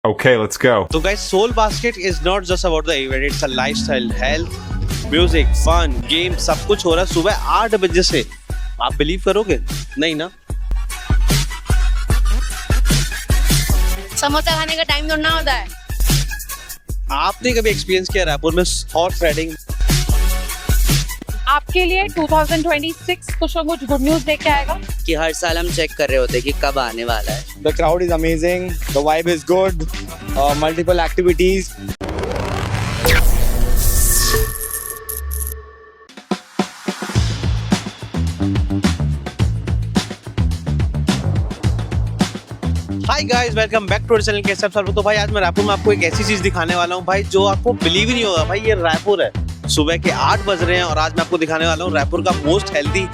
Okay, let's go. So guys, Soul Basket is not just about the event, it's a lifestyle, health, music, fun, game, सब कुछ हो रहा है सुबह 8 बजे से। आप बिलीव करोगे? नहीं ना? समोसा खाने का टाइम थोड़ा होता है। आपने कभी एक्सपीरियंस किया रायपुर में हॉर्स राइडिंग? आपके लिए 2026 कुछ ना कुछ गुड न्यूज लेके आएगा कि हर साल हम चेक कर रहे होते हैं कि कब आने वाला है। The crowd is amazing, the vibe is good, multiple activities. Hi guys, welcome back to channel. कैसे आप सब? तो भाई आज मैं रायपुर में आपको एक ऐसी चीज दिखाने वाला हूँ भाई जो आपको बिलीव ही नहीं होगा। भाई ये रायपुर है, सुबह के 8 बज रहे हैं और आज मैं आपको दिखाने वाला हूँ रायपुर का most healthy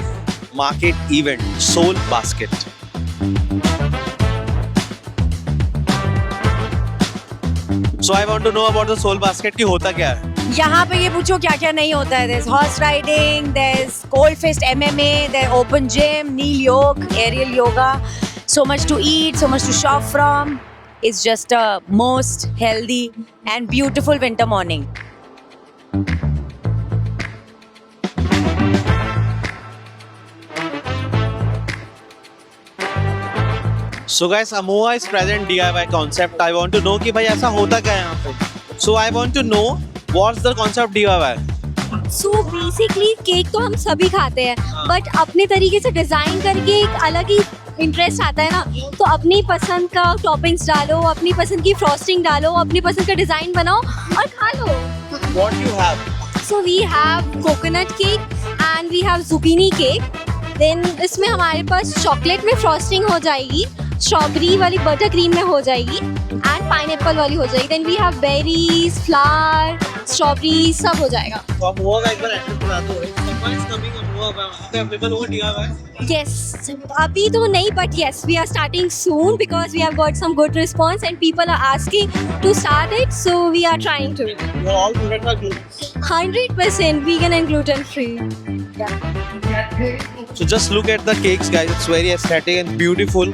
market event Soul Basket. So I want to know about the Soul Basket की होता क्या है। यहाँ पे ये पूछो क्या क्या नहीं होता है। There's horse riding, there's cold fist MMA, there's open gym, kneel yoga, aerial yoga. So much to eat, so much to shop from. It's just a most healthy and beautiful winter morning. So guys, Amoa is present DIY concept. I want to know कि भाई ऐसा होता क्या है यहाँ पे। So I want to know what's the concept DIY? So basically cake तो हम सभी खाते हैं, बट अपने तरीके से डिज़ाइन करके एक अलग ही इंटरेस्ट आता है ना। तो अपनी पसंद का टॉपिंग्स डालो, अपनी पसंद की फ्रॉस्टिंग डालो, अपनी पसंद का डिज़ाइन बनाओ और खा लो। What you have? So we have coconut cake and we have zucchini cake. Then इसमें हमारे पास चॉकलेट में फ्रॉस्टिंग हो जाएगी, स्ट्रॉबेरी वाली बटर क्रीम में हो जाएगी एंड पाइनएप्पल वाली हो जाएगी। Then we have berries, flower, strawberry सब हो जाएगा। तो Amoa का एक बार एड्रेस बता दो। Someone is coming Amoa पे, वहाँ पे available होगा DIY? Yes, अभी तो नहीं, but yes, we are starting soon because we have got some good response and people are asking to start it, so we are trying to. Your all products are gluten. 100% vegan and gluten free. So just look at the cakes guys, it's very aesthetic and beautiful.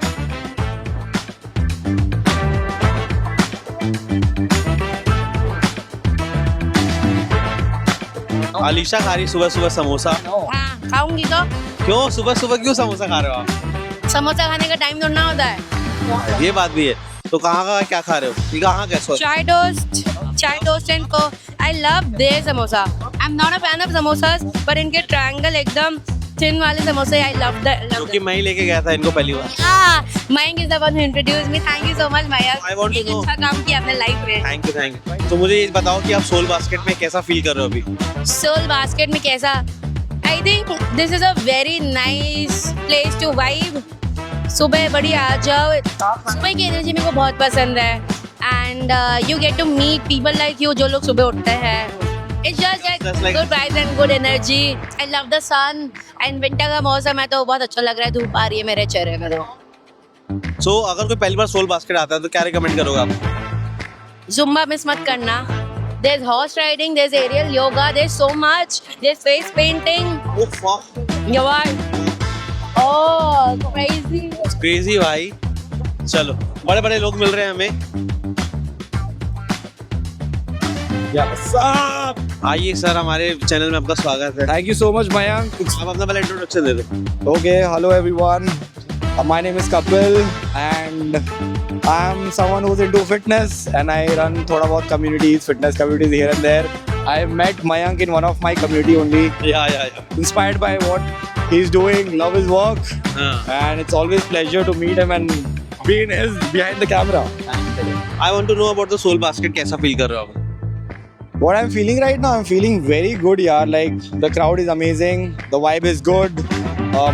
Alisha खा रही सुबह सुबह समोसा। हाँ, खाऊंगी तो। क्यों सुबह सुबह क्यों समोसा खा रहे हो आप? समोसा खाने का टाइम थोड़ा होता है। ये बात भी है। तो कहाँ का क्या खा रहे हो? ये कहाँ का? सॉरी, चाय टोस्ट एंड को I love their samosa. I am not a fan of samosas, पर इनके ट्रायंगल एकदम थिन वाले समोसे आई लव जो कि मैं ही लेके गया था इनको पहली बार। हाँ, Mayank is the one who introduce me. Thank you so much Mayank. I want to know. अच्छा काम किया आपने लाइफ में। Thank you. तो मुझे ये बताओ कि आप सोल बास्केट में कैसा फील कर रहे हो अभी? सोल बास्केट में कैसा? I think this is a very nice place to vibe. सुबह बड़ी आ जाओ, सुबह की एनर्जी मेरे को बहुत पसंद है and you get to meet people like you जो लोग सुबह उठते हैं। It's just like good vibes and good energy. I love the sun and winter का मौसम है तो बहुत अच्छा लग रहा है। धूप आ रही है मेरे चेहरे में तो। सो अगर कोई पहली बार सोल बास्केट आता है तो क्या रिकमेंड करोगे आप? जुम्बा मिस मत करना। There's horse riding, there's aerial yoga, there's so much. There's face painting. You what? Oh, crazy. Crazy भाई। चलो, बड़े बड़े लोग मिल रहे हैं हमें। आइए सर, हमारे चैनल में आपका स्वागत है। Thank you so much, Mayank. आप अपना पहले इंट्रोडक्शन दे दो। Okay, hello everyone. My name is Kapil and I'm someone who's into fitness and I run thoda bahut fitness communities here and there. I met Mayank in one of my community only. Yeah. Inspired by what he's doing, love his work, and it's always pleasure to meet him and be in his behind the camera. I want to know about the soul basket. कैसा feel कर रहे हो आप? What I'm feeling right now, I'm feeling very good, yaar. Like the crowd is amazing, the vibe is good,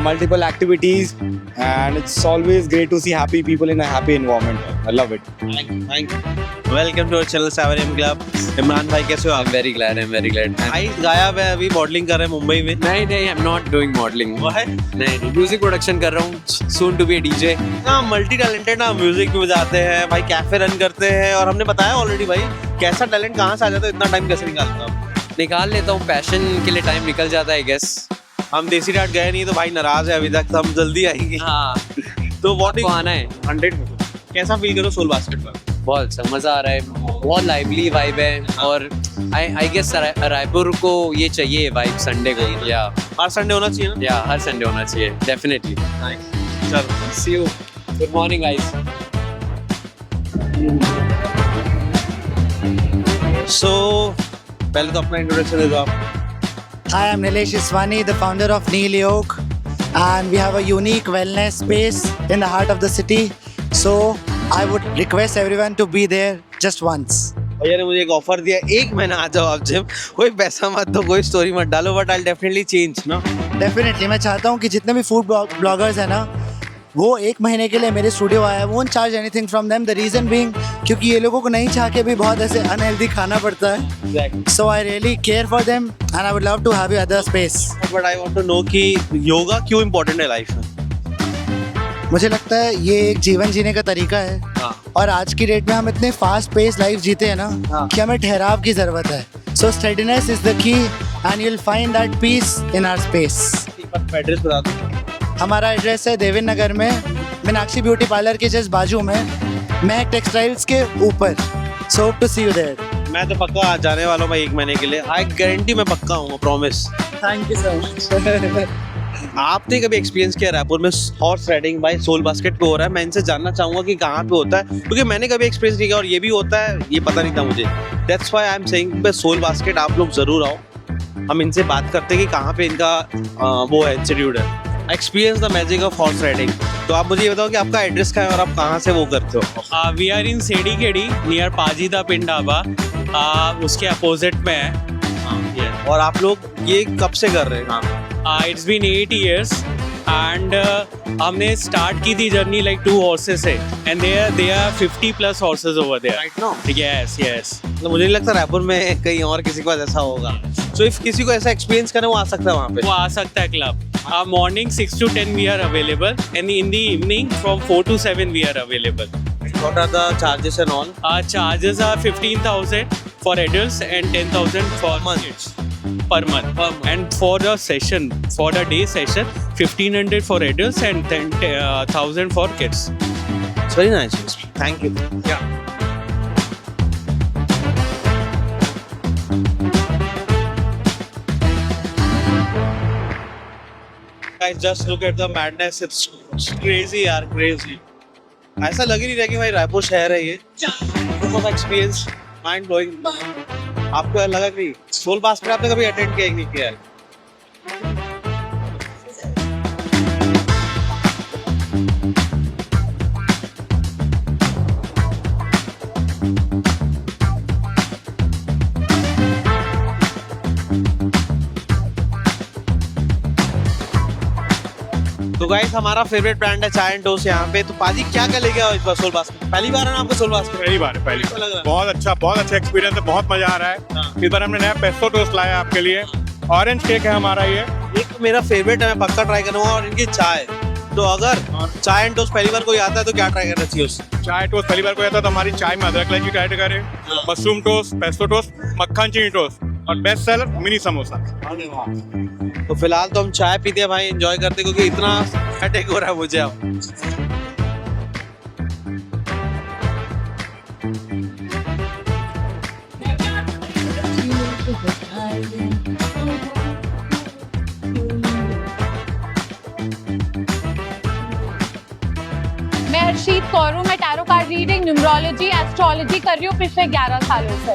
multiple activities, and it's always great to see happy people in a happy environment. I love it. Thank you. Welcome to our channel 7am Club. Imran भाई कैसे हो आप? I'm very glad. भाई गायब है, अभी modelling कर रहे हैं मुंबई में। नहीं, I'm not doing modeling. Why? नहीं, म्यूजिक प्रोडक्शन कर रहा हूँ, soon to be a DJ. ना मल्टी टैलेंटेड ना, म्यूजिक भी बजाते हैं भाई, कैफे रन करते हैं और हमने बताया ऑलरेडी भाई कैसा टैलेंट कहाँ से आ जाता है, इतना टाइम कैसे निकालता हूँ? निकाल लेता हूँ, पैशन के लिए टाइम निकल जाता है गेस। हम देसी डाट गए नहीं तो भाई नाराज है अभी तक, तो हम जल्दी आएंगे। हाँ, तो व्हाट आपको आना है। 100 कैसा फील करो सोल बास्केट पर? बहुत अच्छा मज़ा आ रहा है, बहुत लाइवली वाइब है और आई गेस रायपुर को ये चाहिए वाइब संडे को, या हर संडे होना चाहिए ना। या हर संडे होना चाहिए डेफिनेटली। चलो सी यू, गुड मॉर्निंग गाइस। सो पहले तो अपना इंट्रोडक्शन दे दो आप। Hi, I'm Nilesh Iswani, the founder of Neil Yoga, and we have a unique wellness space in the heart of the city. So I would request everyone to be there just once. भैया ने मुझे एक offer दिया, 1 महीना आ जाओ आप gym, कोई पैसा मत दो, कोई स्टोरी मत डालो, बट आई डेफिनेटली चेंज ना। Definitely, मैं चाहता हूँ कि जितने भी फूड ब्लॉगर्स हैं ना, वो 1 महीने के लिए मेरे स्टूडियो आए, won't charge anything from them. The reason being क्योंकि ये लोगों को नहीं चाह के भी बहुत ऐसे अनहेल्दी खाना पड़ता है. So I really care for them and I would love to have you at the space. But I want to know कि योगा क्यों इम्पोर्टेंट है लाइफ में। मुझे लगता है ये एक जीवन जीने का तरीका है और आज की डेट में हम इतने फास्ट पेस लाइफ जीते हैं ना कि हमें ठहराव की ज़रूरत है. So steadiness is the key and you'll find that peace in our space. Address बता दो। हमारा एड्रेस है देवेंद्र नगर में, मीनाक्षी ब्यूटी पार्लर के जस्ट बाजू में, महक टेक्सटाइल्स के ऊपर. So hope to see you there. मैं तो पक्का आ जाने वाला हूँ भाई 1 महीने के लिए, आई गारंटी मैं पक्का हूँ, promise. Thank you so much. आपने कभी एक्सपीरियंस किया रायपुर में हॉर्स राइडिंग भाई सोल बास्केट पे हो रहा है? मैं इनसे जानना चाहूंगा कि कहाँ पे होता है, क्योंकि मैंने कभी एक्सपीरियंस नहीं किया और ये भी होता है ये पता नहीं था मुझे. That's why I am saying Soul Basket आप लोग जरूर आओ, हम इनसे बात करते हैं कि कहाँ पे इनका वो है इंस्टीट्यूट है, experience the magic of horse riding. तो आप मुझे ये बताओ कि आपका एड्रेस क्या है और आप कहाँ से वो करते हो? वी आर इन सेडी केडी नियर पाजीदा पिंड ढाबा, उसके अपोजिट में है. और आप लोग ये कब से कर रहे हैं? इट्स बीन 8 years एंड हमने स्टार्ट की थी जर्नी लाइक 2 horses से and they are 50+ horses over there right now. Yes yes. मतलब मुझे नहीं लगता रायपुर में कहीं और किसी के पास ऐसा होगा. सो इफ किसी को ऐसा एक्सपीरियंस करना वो आ सकता है वहाँ पे? वो आ सकता है club. Morning 6 to 10 we are available and in the evening from 4 to 7 we are available. What are the charges and all? Our charges are 15,000 for adults and 10,000 for kids per month. And for the session, for the day session, 1,500 for adults and 10,000 for kids. It's very nice. Thank you. Yeah. Guys, just look at the madness. It's crazy यार, crazy. ऐसा लग ही नहीं रहा कि भाई रायपुर शहर है ये. बहुत एक्सपीरियंस, माइंड ब्लोइंग. आपको लगा कि सोल बास्केट आपने कभी अटेंड किया नहीं किया है? तो गाइस हमारा फेवरेट ब्रांड है चाय एंड टोस्ट यहाँ पे. तो पाजी क्या क्या लेके आओ इस बार सोल बास्केट? पहली बार है ना आपको सोल बास्केट? पहली बार है, पहली कैसा लग रहा बार. बहुत अच्छा एक्सपीरियंस है, बहुत मजा आ रहा है. इस बार हमने नया पेस्टो टोस्ट लाया आपके लिए. ऑरेंज केक है हमारा ये. एक मेरा फेवरेट है, मैं पक्का ट्राई करूंगा, और इनकी चाय. तो अगर चाय एंड टोस्ट पहली बार कोई आता है तो क्या ट्राई करना चाहिए उससे? चाय टोस्ट पहली बार कोई आता है तो हमारी चाय में अदरक इलायची ट्राई करें, मशरूम टोस्ट, पेस्टो टोस्ट, मक्खन चीनी टोस्ट और बेस्ट सेलर मिनी समोसा. तो फिलहाल तो हम चाय पीते हैं भाई, एंजॉय करते हैं, क्योंकि इतना अटैक हो रहा है मुझे अब. मैं हर्षीत कौर हूँ. मैं tarot card reading, numerology, astrology कर रही हूँ पिछले 11 सालों से.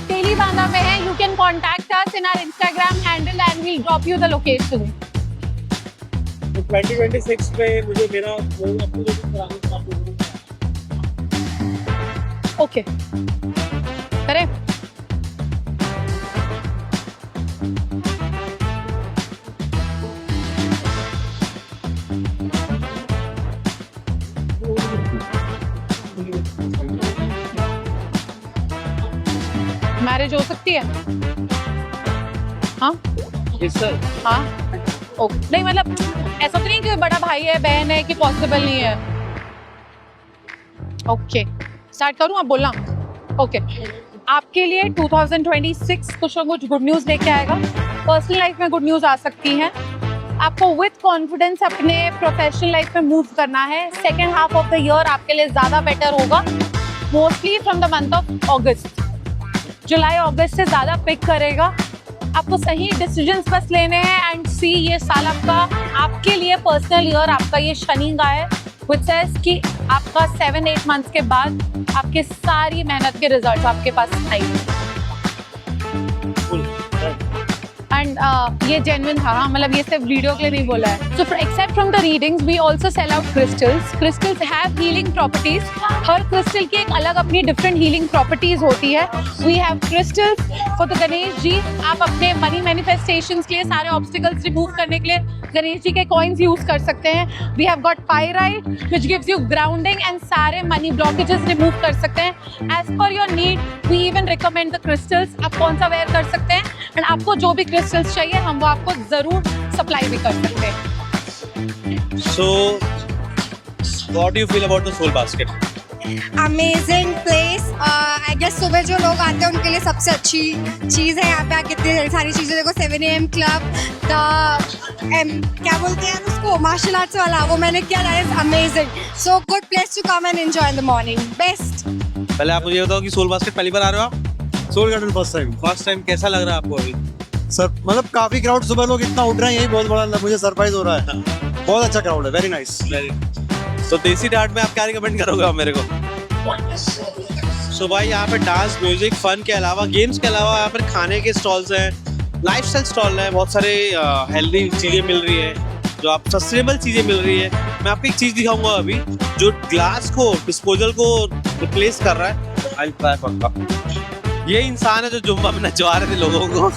तेलीबांधा में है. You can contact us in our Instagram handle and we drop you the location. 2026 में मुझे मेरा ओके करें. मैरिज हो सकती है? हाँ हाँ. ओके. नहीं मतलब ऐसा तो नहीं कि बड़ा भाई है, बहन है, कि पॉसिबल नहीं है. ओके स्टार्ट करूँ? आप बोलना. ओके. आपके लिए 2026 कुछ ना कुछ गुड न्यूज़ लेके आएगा. पर्सनल लाइफ में गुड न्यूज़ आ सकती हैं. आपको विद कॉन्फिडेंस अपने प्रोफेशनल लाइफ में मूव करना है। Second half of the year आपके लिए ज़्यादा बेटर होगा, mostly from the month of August. जुलाई अगस्त से ज़्यादा पिक करेगा। आपको सही डिसीजंस बस लेने हैं एंड सी ये साल आपके लिए पर्सनल ईयर आपका ये शनि का है, which says कि आपका 7-8 मंथ्स के बाद आपके सारी मेहनत के रिजल्ट्स आपके पास आएंगे। एंड ये जेन्युइन था, हाँ, मतलब ये सिर्फ वीडियो के लिए नहीं बोला है। So except from the readings we also sell out crystals. Crystals have healing properties. हर क्रिस्टल की एक अलग अपनी डिफरेंट हीलिंग प्रॉपर्टीज होती है। We have crystals for the Ganesh ji. आप अपने मनी मैनिफेस्टेशंस के लिए, सारे ऑब्स्टिकल्स रिमूव करने के लिए गणेश जी के कॉइन्स यूज कर सकते हैं। We have got pyrite which gives you grounding and सारे मनी ब्लॉकेजेस रिमूव कर सकते हैं। As per your need we even recommend the crystals. आप कौन सा वेयर कर सकते हैं एंड आपको जो भी क्रिस्टल्स चाहिए हम वो आपको जरूर सप्लाई भी कर सकते हैं। So, what do you feel about the Soul Basket? Amazing place. I guess सुबह जो लोग आते हैं उनके लिए सबसे अच्छी चीज़ है यहाँ पे आके इतनी सारी चीज़ें देखो। 7 AM क्लब, क्या बोलते हैं उसको, मार्शल आर्ट्स वाला, वो मैंने किया। That is amazing. So good place to come and enjoy in the morning. Best. पहले आप मुझे ये बताओ कि सोल बास्केट पहली बार आ रहे हो आप? Soul Garden first time. कैसा लग रहा है आपको अभी? सर मतलब काफी क्राउड, सुबह लोग इतना उठ रहे हैं, यही बहुत बड़ा मुझे सरप्राइज हो रहा है। बहुत अच्छा क्राउड है, वेरी नाइस। तो देसी डार्ट में आप क्या रिकमेंड करोगे आप मेरे को? सो भाई यहाँ पे डांस, म्यूजिक, फन के अलावा, गेम्स के अलावा यहाँ पर खाने के स्टॉल्स हैं, लाइफस्टाइल स्टॉल है, बहुत सारे हेल्दी चीज़ें मिल रही है, जो आप सस्टेनेबल चीज़ें मिल रही है। मैं आपको एक चीज़ दिखाऊंगा अभी जो ग्लास को, डिस्पोजल को रिप्लेस कर रहा है। आई ट्राई पक्का। ये इंसान है जो जुम्मा में नचवा रहे थे लोगों को।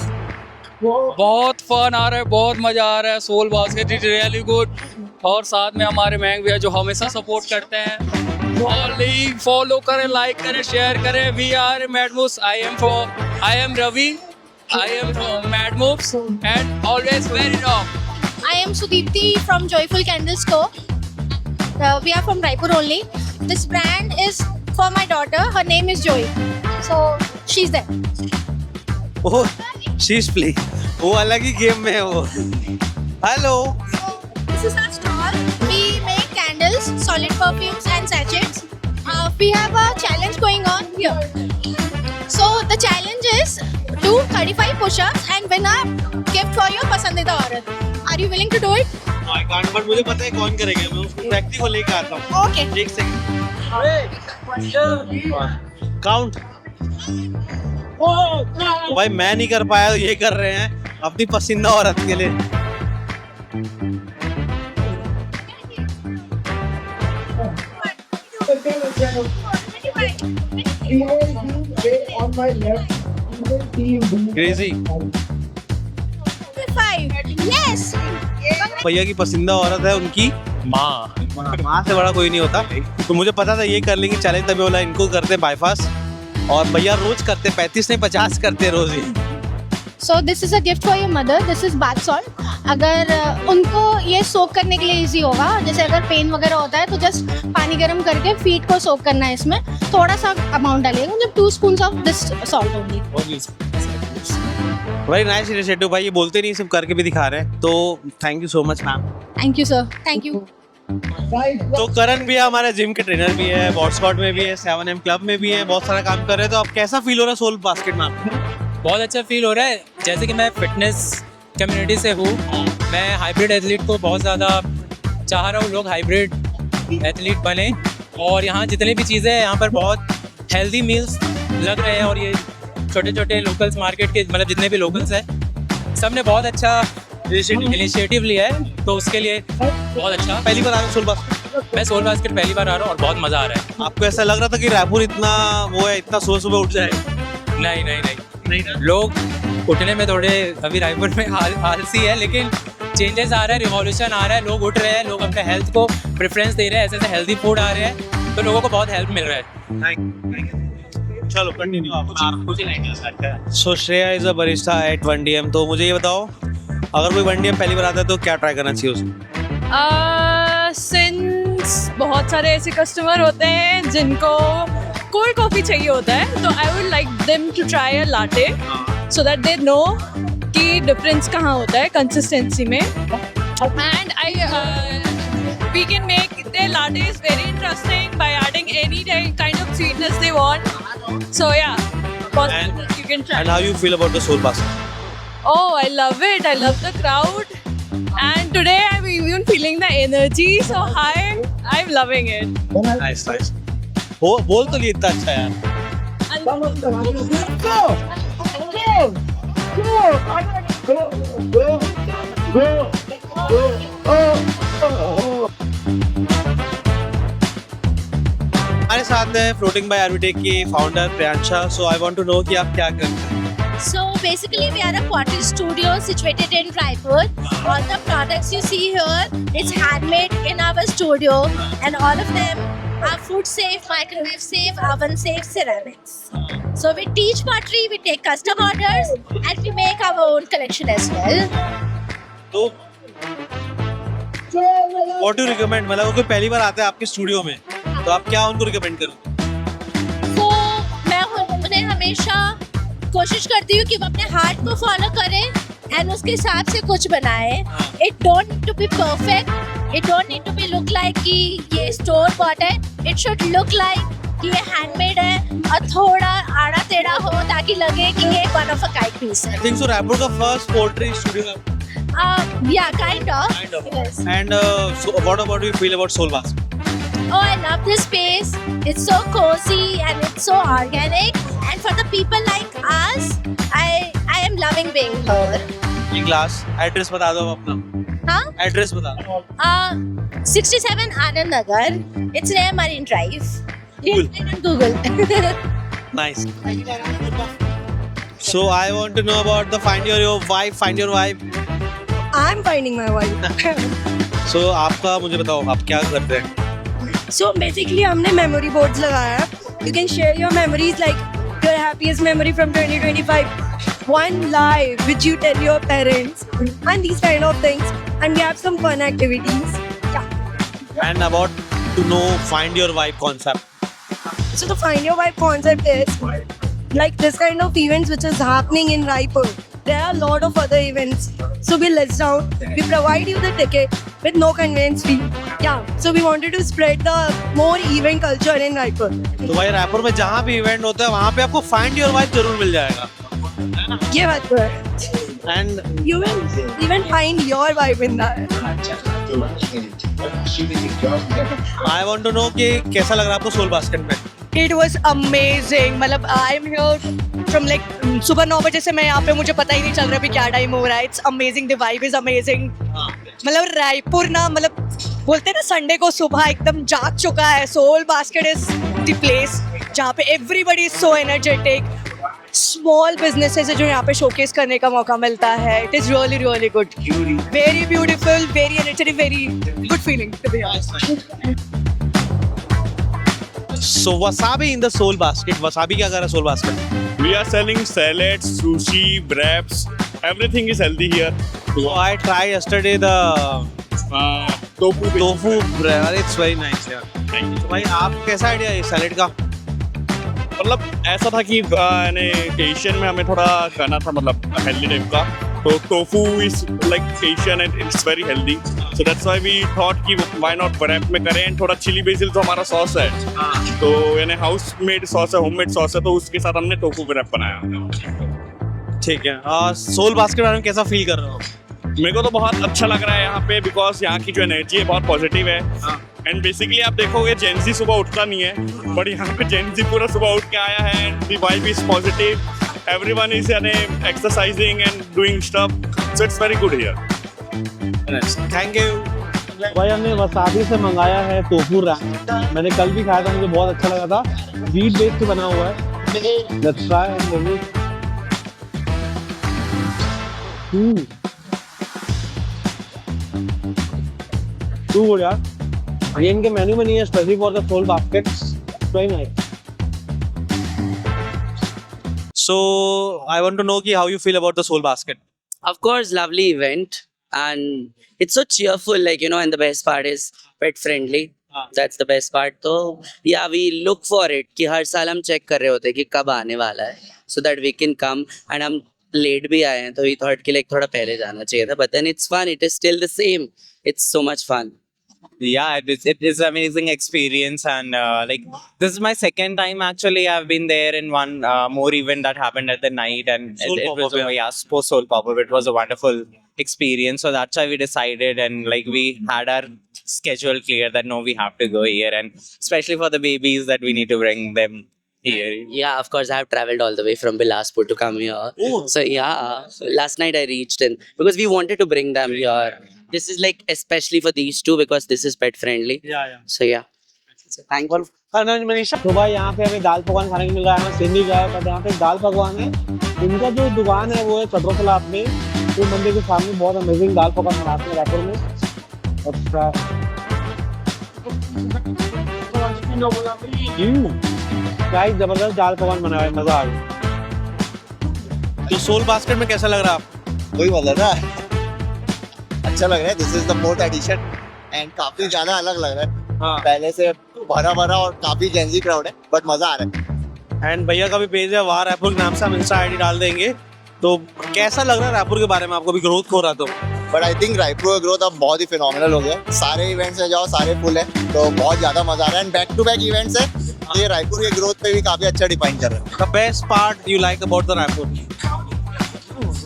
बहुत फन आ रहा है, बहुत मजा आ रहा है। Soul Basket is really good. और साथ में हमारे महंग भैया जो हमेशा सपोर्ट करते हैं। फॉलो करें, लाइक करें, शेयर करें। We are mad moves. I am Ravi. I am from Mad Moves and always very raw. I am Sudipti from Joyful Candle Store. We are from Raipur only. This brand is for my daughter. Her name is Joy. So she's there. Oh, she's playing. वो अलग ही game में है वो। Hello. This is our stall. We make candles, solid perfumes and sachets. We have a challenge going on here. So the challenge is do 35 push-ups and win a gift for your पसंदीदा औरत. Are you willing to do it? I can't, but मुझे पता है कौन करेगा। मैं उस व्यक्ति को लेकर आता हूँ। Okay. एक सेकंड। काउंट। भाई मैं नहीं कर पाया तो ये कर रहे हैं अपनी पसंदीदा औरत के लिए। क्रेजी। 5. Yes. भैया की पसंदीदा औरत है उनकी माँ। माँ से बड़ा कोई नहीं होता। तो मुझे पता था ये कर लेंगे चैलेंज, तभी बोला इनको करते बाईपास। और भैया रोज करते 35 नहीं 50 करते रोज ही। So this is a gift for your mother. This is bath salt. अगर उनको ये सोक करने के लिए इजी होगा, जैसे अगर पेन वगैरह होता है तो जस्ट पानी गर्म करके फीट को सोक करना है। इसमें थोड़ा सा अमाउंट डालिएगा, मतलब 2 स्पून ऑफ दिस सॉल्ट होगी। वेरी नाइस इनिशिएटिव भाई। ये बोलते नहीं, सिर्फ करके भी दिखा रहे हैं। तो thank you so much ma'am. Thank you sir. Thank you. तो करण भी है, हमारे जिम के ट्रेनर भी है, बॉड स्क्वाड में भी है, 7M क्लब में भी है, बहुत सारा काम कर रहे हैं। तो अब कैसा फील हो रहा है सोल बास्केट में आपको? बहुत अच्छा फील हो रहा है। जैसे कि मैं फिटनेस कम्युनिटी से हूँ, मैं हाइब्रिड एथलीट को बहुत ज़्यादा चाह रहा हूँ, लोग हाइब्रिड एथलीट बने। और यहाँ जितनी भी चीज़ें हैं, यहाँ पर बहुत हेल्दी मील्स लग रहे हैं। और ये छोटे छोटे लोकल्स मार्केट के, मतलब जितने भी लोकल्स हैं, सब ने बहुत अच्छा इनिशिएटिव लिया है। तो उसके लिए बहुत अच्छा। पहली बार आ रहे हो सोल बास्केट? मैं सोल बास्केट पहली बार आ रहा हूँ और बहुत मज़ा आ रहा है। आपको ऐसा लग रहा था कि रायपुर इतना वो है, इतना सुबह सुबह उठ जाए? नहीं नहीं नहीं नहीं, लोग उठने में थोड़े अभी रायपुर में आलसी है, लेकिन चेंजेस आ रहा है, रिवॉल्यूशन आ रहा है। लोग उठ रहे हैं, लोग अपने हेल्थ को प्रेफरेंस दे रहे हैं, ऐसे ऐसे हेल्दी फूड आ रहे हैं, तो लोगों को बहुत हेल्प मिल रहा है। चलो continue. So Shreya is a barista at 1DM। तो मुझे ये बताओ, अगर कोई 1DM पहली बार आता है तो क्या ट्राई करना चाहिए उसको? सिंस बहुत सारे ऐसे कस्टमर होते हैं जिनको कोल्ड कॉफ़ी चाहिए होता है, तो I would like them to try a latte so that they know कि डिफरेंस कहाँ होता है कंसिस्टेंसी में। And we can make their lattes very interesting by adding any kind of sweetness they want. So yeah, you can try. And how you feel about the soul basket? Oh, I love it. I love the crowd. And today I'm even feeling the energy so high. I'm loving it. Nice, nice. वो बोल तो लिए इतना अच्छा यार. हमारे साथ हैं फ्लोटिंग बाय आर्विटेक के founder Priyansha. So I want to know कि आप क्या करते हैं. So basically, we are a pottery studio situated in Raipur. All the products you see here, it's handmade in our studio, and all of them are food safe, microwave safe, oven safe ceramics. So we teach pottery, we take custom orders, and we make our own collection as well. तो what do you recommend? मतलब वो कोई पहली बार आता है आपके studio में, तो आप क्या उनको रिकमेंड करोगे? So मैं उन्हें हमेशा कोशिश करती हूँ कि वो अपने हार्ट को फॉलो करें एंड उसके हिसाब से कुछ बनाए. It don't need to be perfect, it don't need to be look like कि ये स्टोर बॉट है. इट शुड लुक लाइक कि ये हैंडमेड है और थोड़ा आड़ा टेढ़ा हो ताकि लगे कि ये one of a kind piece है. I think so रायपुर का first poetry studio. Yeah, kind of. Yes. And so what about you feel about Soul Basket? Oh, I love this space. It's so cozy and it's so organic. And for the people like us, I am loving being here. ये class address बता दो अपना. हाँ? Address बता दो. 67 Anand Nagar. It's near Marine Drive. Cool. On Google. Nice. So I want to know about the find your vibe, find your vibe. I'm finding my wife. So आपका मुझे बताओ आप क्या करते हैं? So basically हमने memory boards लगाया है. You can share your memories like your happiest memory from 2025. One lie which you tell your parents and these kind of things. And we have some fun activities. Yeah. And about to know find your vibe concept. So the Find Your Vibe concept is like this kind of events which is happening in Raipur. There are a lot of other events. So we list down, we provide you the ticket with no conveyance fee. Yeah, so we wanted to spread the more event culture in Raipur. तो भाई रायपुर में जहाँ भी event होता है वहाँ पे आपको फाइंड योर वाइब जरूर मिल जाएगा. ये बात तो है. And You will even find your vibe in that. I want to know कि कैसा लग रहा है आपको सोल बास्केट में. It was amazing. मतलब I am here from like सुबह 9 बजे से मैं यहाँ पे, मुझे पता ही नहीं चल रहा अभी क्या टाइम हो रहा है. It's amazing. The vibe is amazing. मतलब रायपुर ना, मतलब बोलते हैं ना संडे को सुबह एकदम जाग चुका है. Soul Basket is the place जहाँ पे everybody is so energetic. Small businesses है जो यहाँ पे शोकेस करने का मौका मिलता है. It is really really good, very beautiful, very energetic, very good feeling to be honest. So wasabi in the soul basket. Wasabi क्या कर रहा है soul basket? We are selling salads, sushi, wraps. Everything is healthy here. So I tried yesterday the tofu bread. It's very nice यार. तो भाई आप कैसा idea है सैलेड का? मतलब ऐसा था कि एशियन में हमें थोड़ा करना था, मतलब हेल्दी टाइप का. तो tofu is like Asian and it's very healthy. So that's why we thought कि व्हाई नॉट रैप में करें. एंड थोड़ा चिली बेसिल तो हमारा सॉस है, तो यानी हाउस मेड सॉस है, होममेड सॉस है, तो उसके साथ हमने टोफू रैप बनाया. ठीक है. सोल बास्केट के बारे में कैसा फील कर रहे हो? मेरे को तो बहुत अच्छा लग रहा है यहाँ पे, बिकॉज यहाँ की जो एनर्जी है बहुत पॉजिटिव है. एंड बेसिकली आप देखोगे जेंजी सुबह उठता नहीं है, बट यहाँ पे जेंजी पूरा सुबह उठ के आया है. And the vibe is positive, everyone is exercising and doing stuff, so it's very good here. Thank you. भाई हमने वसाबी से मंगाया है टोफू रैप. मैंने कल भी खाया था, मुझे बहुत अच्छा लगा था. व्हीट बेस से बना हुआ है. Let's try. टू गुड यार. ये इनके मेन्यू में नहीं है, specially for the Soul Basket. Very nice. So I want to know कि how you feel about the soul basket. Of course, lovely event, and it's so cheerful, like, you know, and the best part is pet friendly. That's the best part. तो yeah, we look for it कि हर साल हम check कर रहे होते हैं कि कब आने वाला है, so that we can come. And हम लेट भी आए हैं तो वी थॉट कि लाइक थोड़ा पहले जाना चाहिए था, but then it's fun, it is still the same, it's so much fun. Yeah, it is amazing experience, and like this is my second time actually. I've been there in one more event that happened at the night, and Soul it was Pop-Up, post Soul Pop-Up. It was a wonderful experience, so that's why we decided, and like we had our schedule clear that no, we have to go here, and especially for the babies that we need to bring them here. Yeah, of course, I have traveled all the way from Bilaspur to come here. Oh. So yeah, last night I reached in because we wanted to bring them here. This is like especially for these two because this is pet friendly. Yeah. So yeah. So thank you. Manisha, तो भाई यहाँ पे हमें दाल पकवान खाने को मिल रहा है, हमें सिंधी का है, पर यहाँ पे दाल पकवान है. इनका जो दुकान है वो है चतुरफलाप में, तो मंदिर के सामने बहुत अमेजिंग दाल पकवान बनाते हैं रायपुर में. अच्छा, क्या ही जबरदस्त दाल पकवान बना है, मजा आ गया. तो सोल बास्केट में कैसा लग रहा है आपको? कोई मतलब ना अच्छा लग रहा है. This is the fourth edition and काफी ज्यादा अलग लग रहा है. हाँ. पहले से भरा भरा और काफी जेंजी क्राउड है, बट मजा आ रहा है. एंड भैया का भी पेज है वहाँ रायपुर के नाम से, हम इंस्टा आईडी डाल देंगे. तो कैसा लग रहा है रायपुर के बारे में आपको? भी ग्रोथ हो रहा तो बट आई थिंक रायपुर का ग्रोथ अब बहुत ही फिनोमिनल हो गया. सारे इवेंट्स में जाओ सारे फुल है, तो बहुत ज्यादा मजा आ रहा है. And back to back events है, ये रायपुर के ग्रोथ पे भी काफी अच्छा डिफाइन कर रहा है. The best part you like about the Raipur?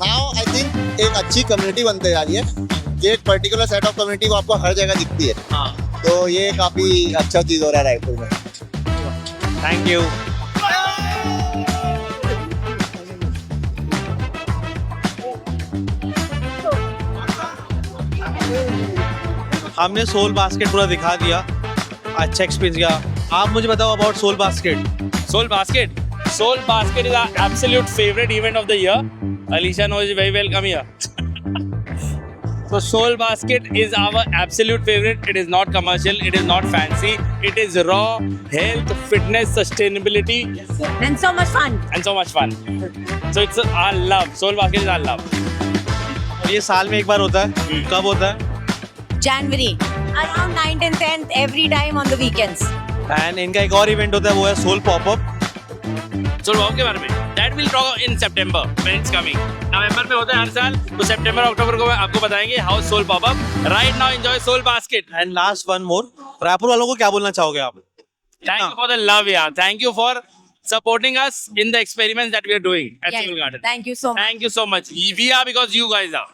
Now I think एक अच्छी कम्युनिटी बनते जा रही है. ये एक पर्टिकुलर सेट ऑफ कम्युनिटी को आपको हर जगह दिखती है. हाँ. तो ये काफी अच्छा चीज हो रहा है रायपुर में. Thank you. हमने सोल बास्केट पूरा दिखा दिया, अच्छा एक्सपीरियंस गया. आप मुझे बताओ about Soul Basket. Soul Basket. Soul Basket is our absolute favorite event of the year. Alicia knows very well. Come here. So Soul Basket is our absolute favorite. It is not commercial. It is not fancy. It is raw health, fitness, sustainability, And so much fun. and so much fun. So it's our love. Soul Basket is our love. और ये साल में एक बार होता है. कब होता है? January. Around 9th and 10th every time on the weekends. And इनका एक और इवेंट होता है, वो है सोल पॉपअप. Soul Pop के बारे में that will talk in September when it's coming. नवंबर में होता है हर साल, तो सितंबर अक्टूबर को आपको बताएंगे how Soul Pop Up. Right now enjoy Soul Basket. And last one more, Raipur वालों को क्या बोलना चाहोगे आप? Thank you for the love, yeah. Thank you for supporting us in the experiments that we are doing at Yes, Soul Garden. thank you so much. Thank you so much. We are because you guys are.